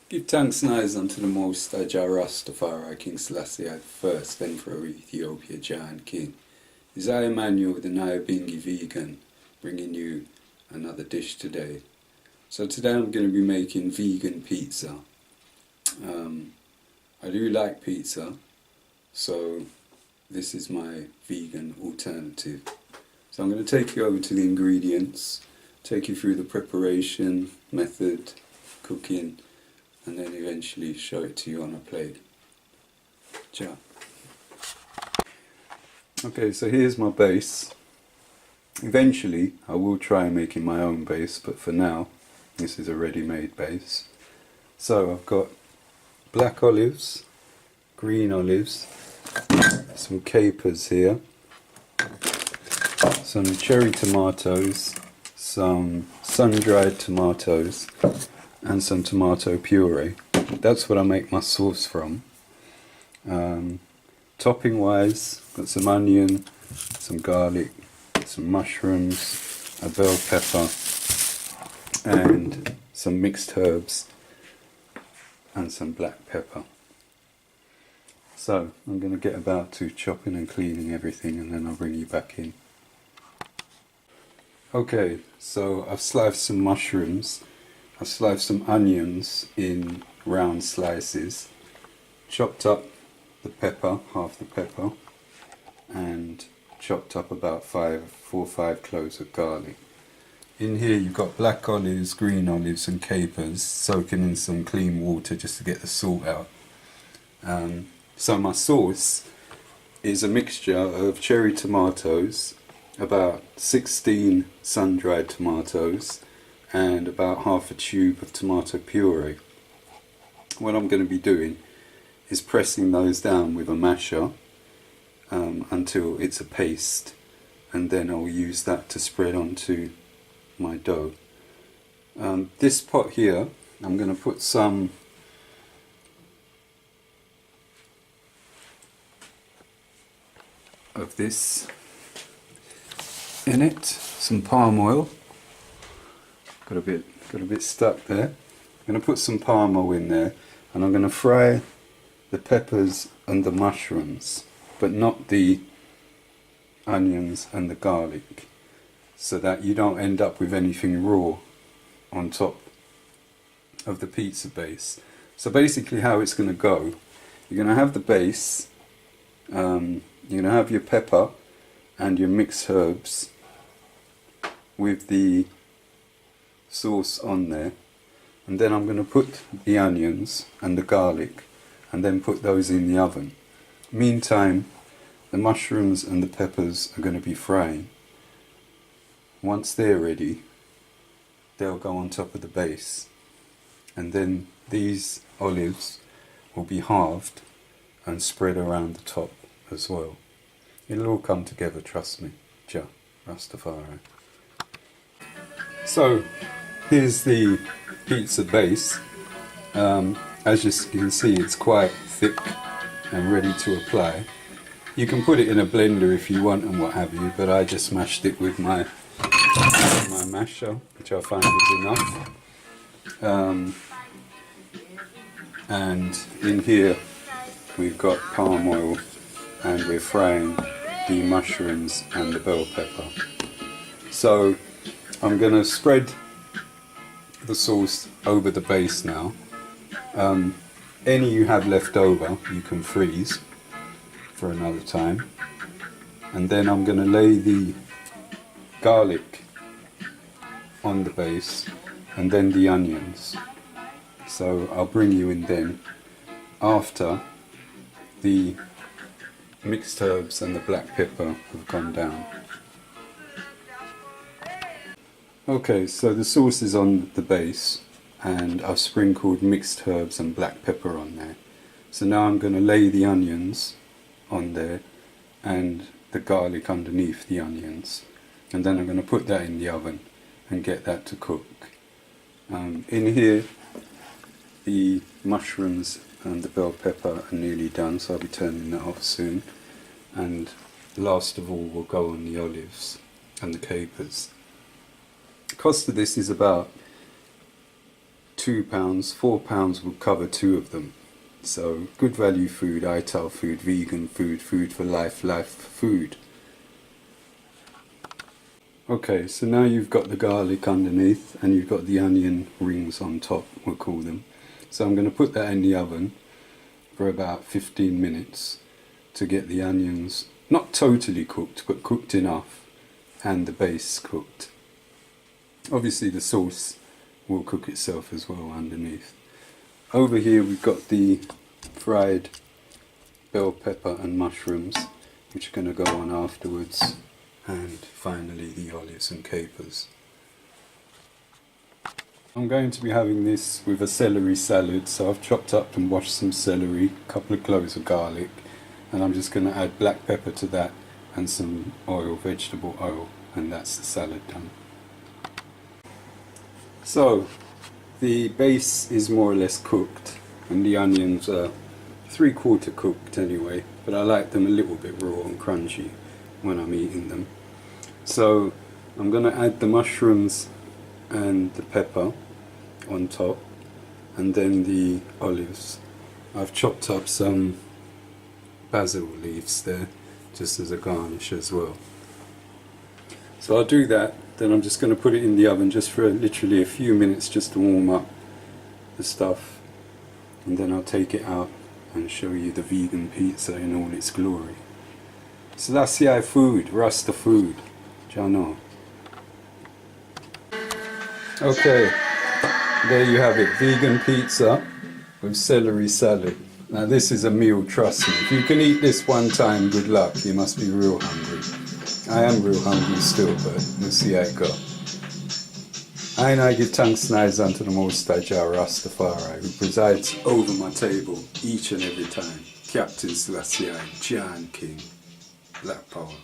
Give thanks and eyes unto the Most High Jah Rastafari, King Selassie the First, Emperor Ethiopia, Jah and King. Is I Emmanuel, the Nyabinghi vegan, bringing you another dish today. So today I'm going to be making vegan pizza. I do like pizza, so this is my vegan alternative. So I'm going to take you over to the ingredients, take you through the preparation, method, cooking, and then eventually show it to you on a plate. Ciao. Okay, so here's my base. Eventually I will try making my own base, but for now this is a ready-made base. So I've got black olives, green olives, some capers here, some cherry tomatoes, some sun-dried tomatoes, and some tomato puree. That's what I make my sauce from. Topping wise, got some onion, some garlic, some mushrooms, a bell pepper, and some mixed herbs, and some black pepper. So I'm going to get about to chopping and cleaning everything, and then I'll bring you back in. Okay, so I've sliced some mushrooms. I sliced some onions in round slices, chopped up the pepper, half the pepper, and chopped up about 4 or 5 cloves of garlic. In here you've got black olives, green olives and capers, soaking in some clean water just to get the salt out. So my sauce is a mixture of cherry tomatoes, about 16 sun-dried tomatoes, and about half a tube of tomato puree. What I'm going to be doing is pressing those down with a masher until it's a paste, and then I'll use that to spread onto my dough. This pot here, I'm going to put some of this in it, some palm oil. Got a bit stuck there. I'm going to put some palm oil in there, and I'm going to fry the peppers and the mushrooms, but not the onions and the garlic, so that you don't end up with anything raw on top of the pizza base. So basically how it's going to go, you're going to have the base, you're going to have your pepper and your mixed herbs with the sauce on there, and then I'm going to put the onions and the garlic and then put those in the oven. Meantime, the mushrooms and the peppers are going to be frying. Once they're ready, they'll go on top of the base, and then these olives will be halved and spread around the top as well. It'll all come together, trust me. Jah Rastafari. So here's the pizza base. As you can see, it's quite thick and ready to apply. You can put it in a blender if you want and what have you, but I just mashed it with my masher, which I find is enough. And in here we've got palm oil, and we're frying the mushrooms and the bell pepper. So I'm going to spread the sauce over the base now. Any you have left over you can freeze for another time, and then I'm going to lay the garlic on the base and then the onions. So I'll bring you in then after the mixed herbs and the black pepper have gone down. Okay, so the sauce is on the base, and I've sprinkled mixed herbs and black pepper on there. So now I'm going to lay the onions on there and the garlic underneath the onions, and then I'm going to put that in the oven and get that to cook. In here the mushrooms and the bell pepper are nearly done, so I'll be turning that off soon, and last of all will go on the olives and the capers. The cost of this is about £2, £4 will cover 2 of them. So good value food, ITAL food, vegan food, food for life, life food. Okay, so now you've got the garlic underneath and you've got the onion rings on top, we'll call them. So I'm going to put that in the oven for about 15 minutes to get the onions not totally cooked, but cooked enough, and the base cooked. Obviously the sauce will cook itself as well underneath. Over here we've got the fried bell pepper and mushrooms, which are going to go on afterwards. And finally the olives and capers. I'm going to be having this with a celery salad, so I've chopped up and washed some celery, a couple of cloves of garlic, and I'm just going to add black pepper to that and some oil, vegetable oil, and that's the salad done. So the base is more or less cooked and the onions are 3/4 cooked anyway, but I like them a little bit raw and crunchy when I'm eating them. So I'm going to add the mushrooms and the pepper on top, and then the olives. I've chopped up some basil leaves there just as a garnish as well. So I'll do that, then I'm just going to put it in the oven just for literally a few minutes just to warm up the stuff, and then I'll take it out and show you the vegan pizza in all its glory. So that's the food, Rasta food. Jano. Okay, there you have it, vegan pizza with celery salad. Now this is a meal, trust me. If you can eat this one time, good luck. You must be real hungry. I am real hungry still, but we'll see how it goes. I give thanks and eyes unto the Most High Jah Rastafari, who presides over my table each and every time. Captain Selassie, John King, Black Power.